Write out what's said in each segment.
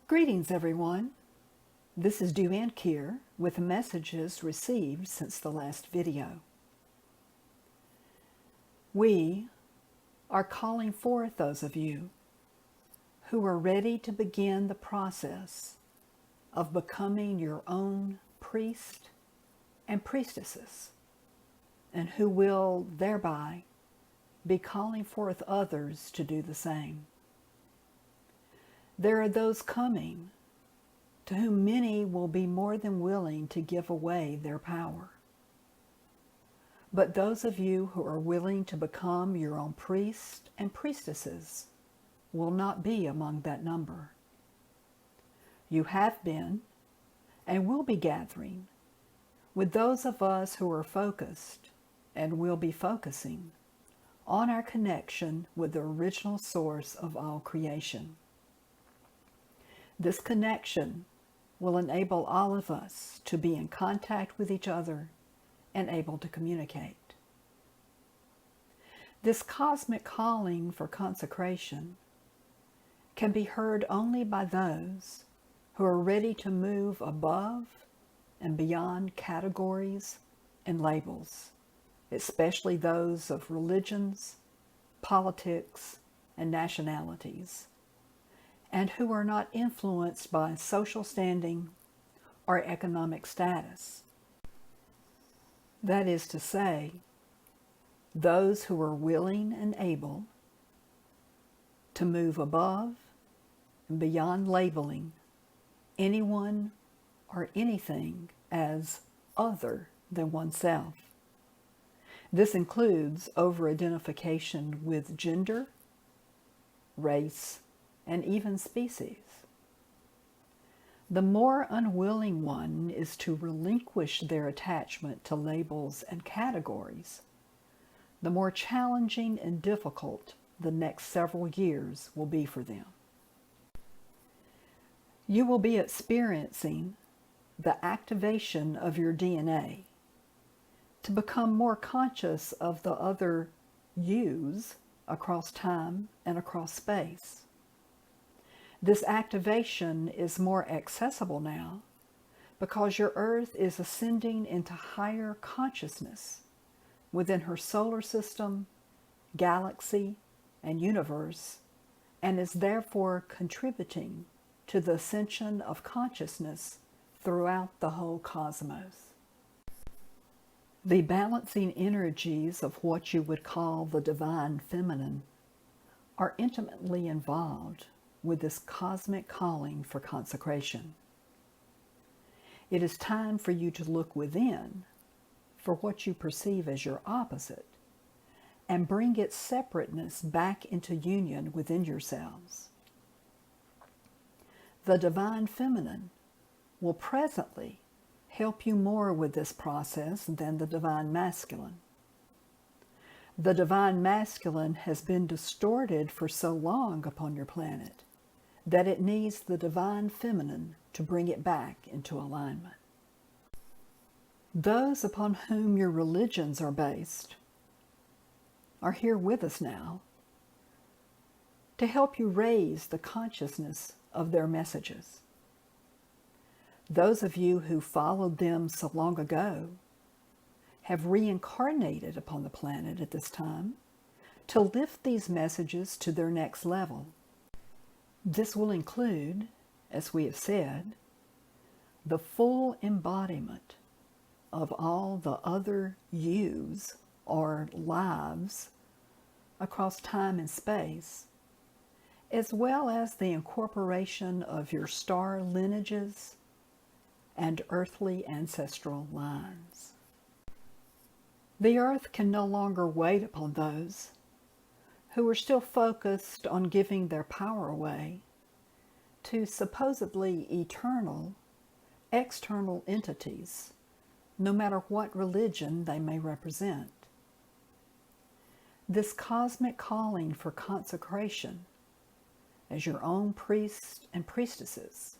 Greetings, everyone. This is Duane Kier with messages received since the last video. We are calling forth those of you who are ready to begin the process of becoming your own priest and priestesses, and who will thereby be calling forth others to do the same. There are those coming to whom many will be more than willing to give away their power. But those of you who are willing to become your own priests and priestesses will not be among that number. You have been and will be gathering with those of us who are focused and will be focusing on our connection with the original source of all creation. This connection will enable all of us to be in contact with each other and able to communicate. This cosmic calling for consecration can be heard only by those who are ready to move above and beyond categories and labels, especially those of religions, politics, and nationalities, and who are not influenced by social standing or economic status. That is to say, those who are willing and able to move above and beyond labeling anyone or anything as other than oneself. This includes over-identification with gender, race, and even species. The more unwilling one is to relinquish their attachment to labels and categories, the more challenging and difficult the next several years will be for them. You will be experiencing the activation of your DNA to become more conscious of the other yous across time and across space. This activation is more accessible now because your Earth is ascending into higher consciousness within her solar system, galaxy, and universe, and is therefore contributing to the ascension of consciousness throughout the whole cosmos. The balancing energies of what you would call the divine feminine are intimately involved with this cosmic calling for consecration. It is time for you to look within for what you perceive as your opposite and bring its separateness back into union within yourselves. The divine feminine will presently help you more with this process than the divine masculine. The divine masculine has been distorted for so long upon your planet that it needs the divine feminine to bring it back into alignment. Those upon whom your religions are based are here with us now to help you raise the consciousness of their messages. Those of you who followed them so long ago have reincarnated upon the planet at this time to lift these messages to their next level. This will include, as we have said, the full embodiment of all the other yous or lives across time and space, as well as the incorporation of your star lineages and earthly ancestral lines. The earth can no longer wait upon those who are still focused on giving their power away to supposedly eternal, external entities, no matter what religion they may represent. This cosmic calling for consecration as your own priests and priestesses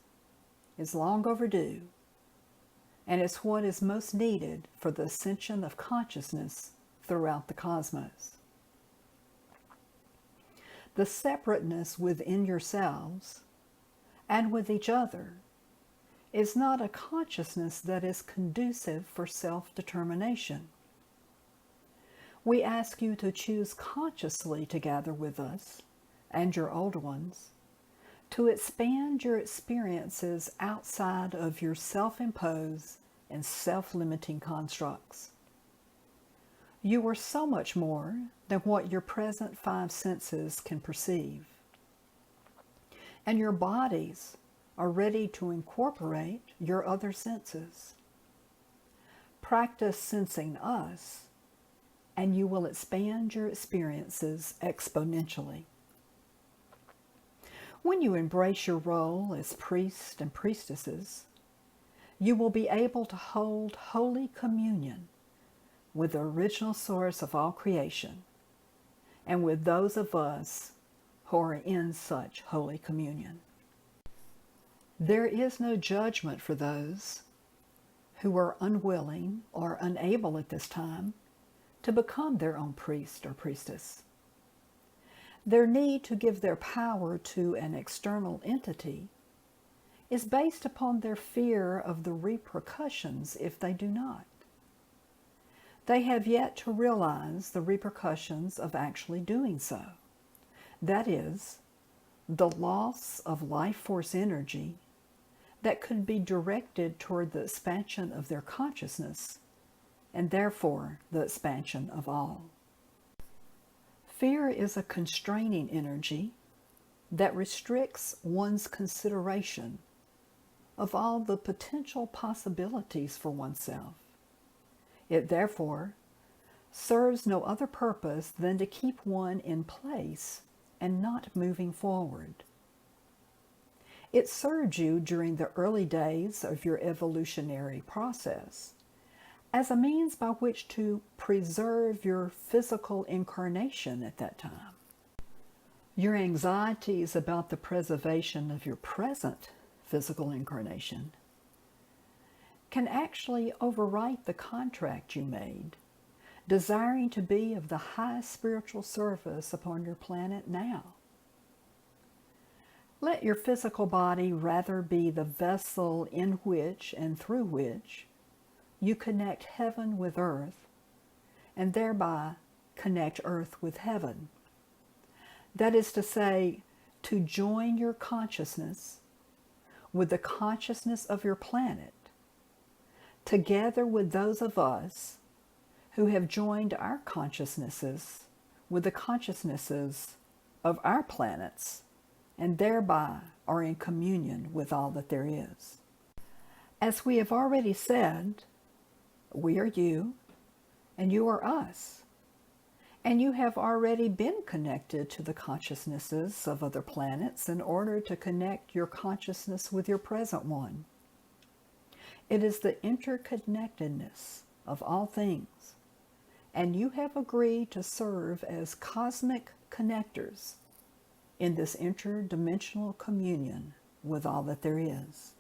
is long overdue, and is what is most needed for the ascension of consciousness throughout the cosmos. The separateness within yourselves and with each other is not a consciousness that is conducive for self-determination. We ask you to choose consciously to gather with us and your older ones, to expand your experiences outside of your self-imposed and self-limiting constructs. You are so much more than what your present five senses can perceive. And your bodies are ready to incorporate your other senses. Practice sensing us, and you will expand your experiences exponentially. When you embrace your role as priests and priestesses, you will be able to hold Holy Communion with the original source of all creation, and with those of us who are in such Holy Communion. There is no judgment for those who are unwilling or unable at this time to become their own priest or priestess. Their need to give their power to an external entity is based upon their fear of the repercussions if they do not. They have yet to realize the repercussions of actually doing so. That is, the loss of life force energy that could be directed toward the expansion of their consciousness, and therefore the expansion of all. Fear is a constraining energy that restricts one's consideration of all the potential possibilities for oneself. It therefore serves no other purpose than to keep one in place and not moving forward. It served you during the early days of your evolutionary process as a means by which to preserve your physical incarnation at that time. Your anxieties about the preservation of your present physical incarnation can actually overwrite the contract you made, desiring to be of the highest spiritual service upon your planet now. Let your physical body rather be the vessel in which and through which you connect heaven with earth, and thereby connect earth with heaven. That is to say, to join your consciousness with the consciousness of your planet, together with those of us who have joined our consciousnesses with the consciousnesses of our planets, and thereby are in communion with all that there is. As we have already said, we are you, and you are us, and you have already been connected to the consciousnesses of other planets in order to connect your consciousness with your present one. It is the interconnectedness of all things, and you have agreed to serve as cosmic connectors in this interdimensional communion with all that there is.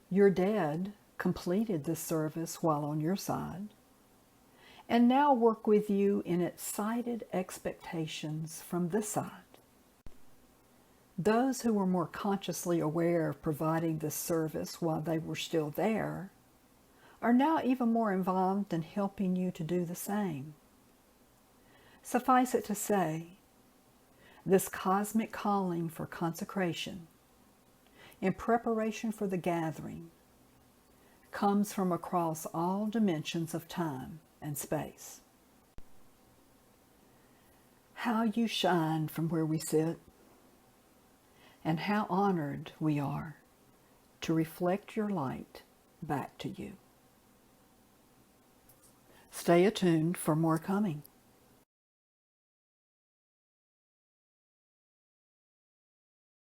Your dead completed this service while on your side, and now work with you in excited expectations from this side. Those who were more consciously aware of providing this service while they were still there are now even more involved in helping you to do the same. Suffice it to say, this cosmic calling for consecration, in preparation for the gathering, comes from across all dimensions of time and space. How you shine from where we sit, and how honored we are to reflect your light back to you. Stay attuned for more coming.